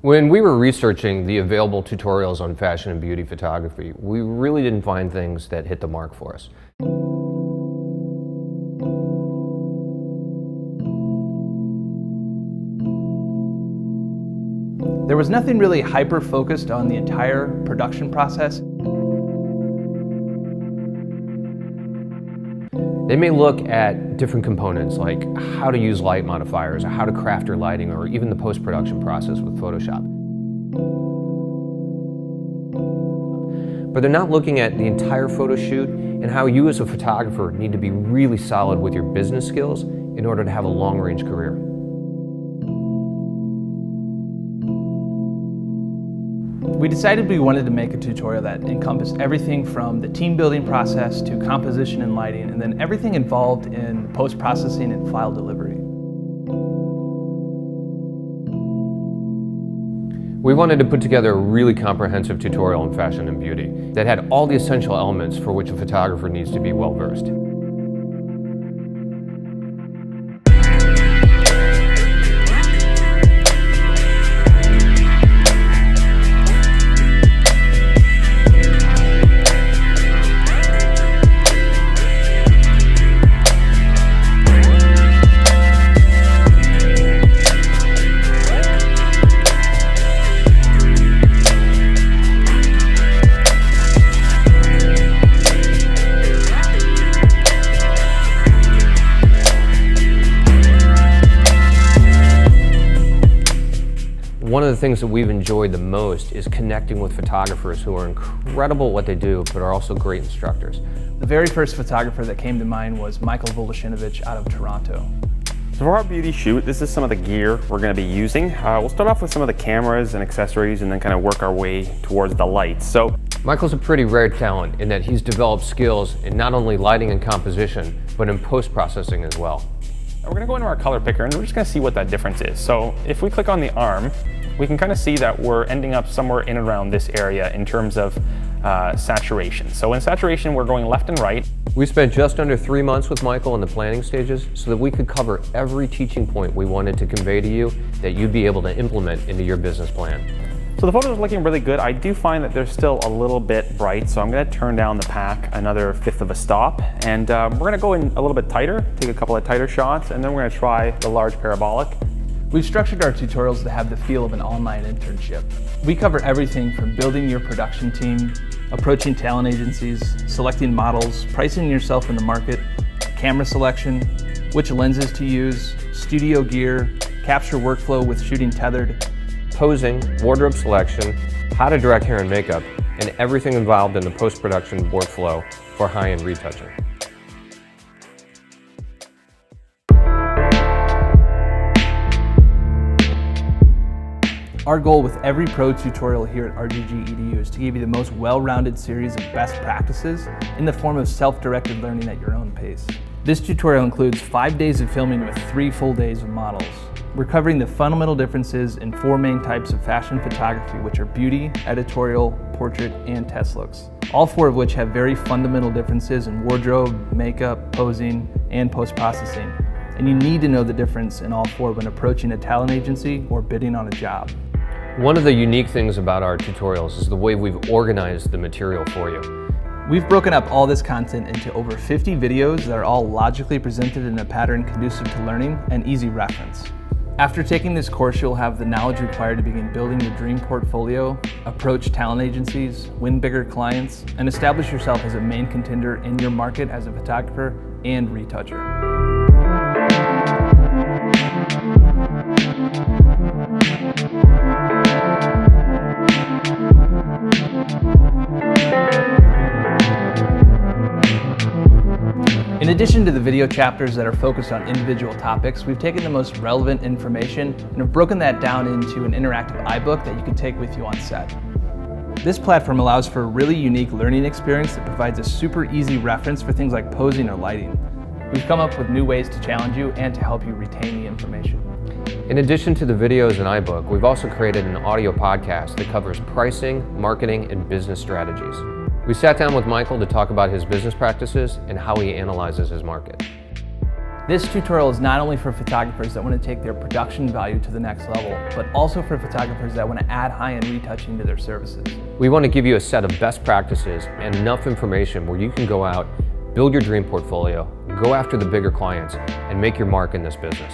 When we were researching the available tutorials on fashion and beauty photography, we really didn't find things that hit the mark for us. There was nothing really hyper-focused on the entire production process. They may look at different components like how to use light modifiers, or how to craft your lighting, or even the post-production process with Photoshop. But they're not looking at the entire photo shoot and how you as a photographer need to be really solid with your business skills in order to have a long-range career. We decided we wanted to make a tutorial that encompassed everything from the team building process to composition and lighting, and then everything involved in post-processing and file delivery. We wanted to put together a really comprehensive tutorial on fashion and beauty that had all the essential elements for which a photographer needs to be well-versed. One of the things that we've enjoyed the most is connecting with photographers who are incredible at what they do, but are also great instructors. The very first photographer that came to mind was Michael Voloshinovich out of Toronto. So for our beauty shoot, this is some of the gear we're going to be using. We'll start off with some of the cameras and accessories and then kind of work our way towards the lights. So Michael's a pretty rare talent in that he's developed skills in not only lighting and composition, but in post-processing as well. we're going to go into our color picker and we're just going to see what that difference is. So if we click on the arm, we can kind of see that we're ending up somewhere in and around this area in terms of saturation. So in saturation, we're going left and right. We spent just under 3 months with Michael in the planning stages so that we could cover every teaching point we wanted to convey to you that you'd be able to implement into your business plan. So the photo is looking really good. I do find that they're still a little bit bright, so I'm going to turn down the pack another 1/5 of a stop, and we're going to go in a little bit tighter, take a couple of tighter shots, and then we're going to try the large parabolic. We've structured our tutorials to have the feel of an online internship. We cover everything from building your production team, approaching talent agencies, selecting models, pricing yourself in the market, camera selection, which lenses to use, studio gear, capture workflow with shooting tethered, posing, wardrobe selection, how to direct hair and makeup, and everything involved in the post-production workflow for high-end retouching. Our goal with every pro tutorial here at RGG EDU is to give you the most well-rounded series of best practices in the form of self-directed learning at your own pace. This tutorial includes 5 days of filming with 3 full days of models. We're covering the fundamental differences in 4 main types of fashion photography, which are beauty, editorial, portrait, and test looks. All 4 of which have very fundamental differences in wardrobe, makeup, posing, and post-processing. And you need to know the difference in all 4 when approaching a talent agency or bidding on a job. One of the unique things about our tutorials is the way we've organized the material for you. We've broken up all this content into over 50 videos that are all logically presented in a pattern conducive to learning and easy reference. After taking this course, you'll have the knowledge required to begin building your dream portfolio, approach talent agencies, win bigger clients, and establish yourself as a main contender in your market as a photographer and retoucher. In addition to the video chapters that are focused on individual topics, we've taken the most relevant information and have broken that down into an interactive iBook that you can take with you on set. This platform allows for a really unique learning experience that provides a super easy reference for things like posing or lighting. We've come up with new ways to challenge you and to help you retain the information. In addition to the videos and iBook, we've also created an audio podcast that covers pricing, marketing, and business strategies. We sat down with Michael to talk about his business practices and how he analyzes his market. This tutorial is not only for photographers that want to take their production value to the next level, but also for photographers that want to add high-end retouching to their services. We want to give you a set of best practices and enough information where you can go out, build your dream portfolio, go after the bigger clients, and make your mark in this business.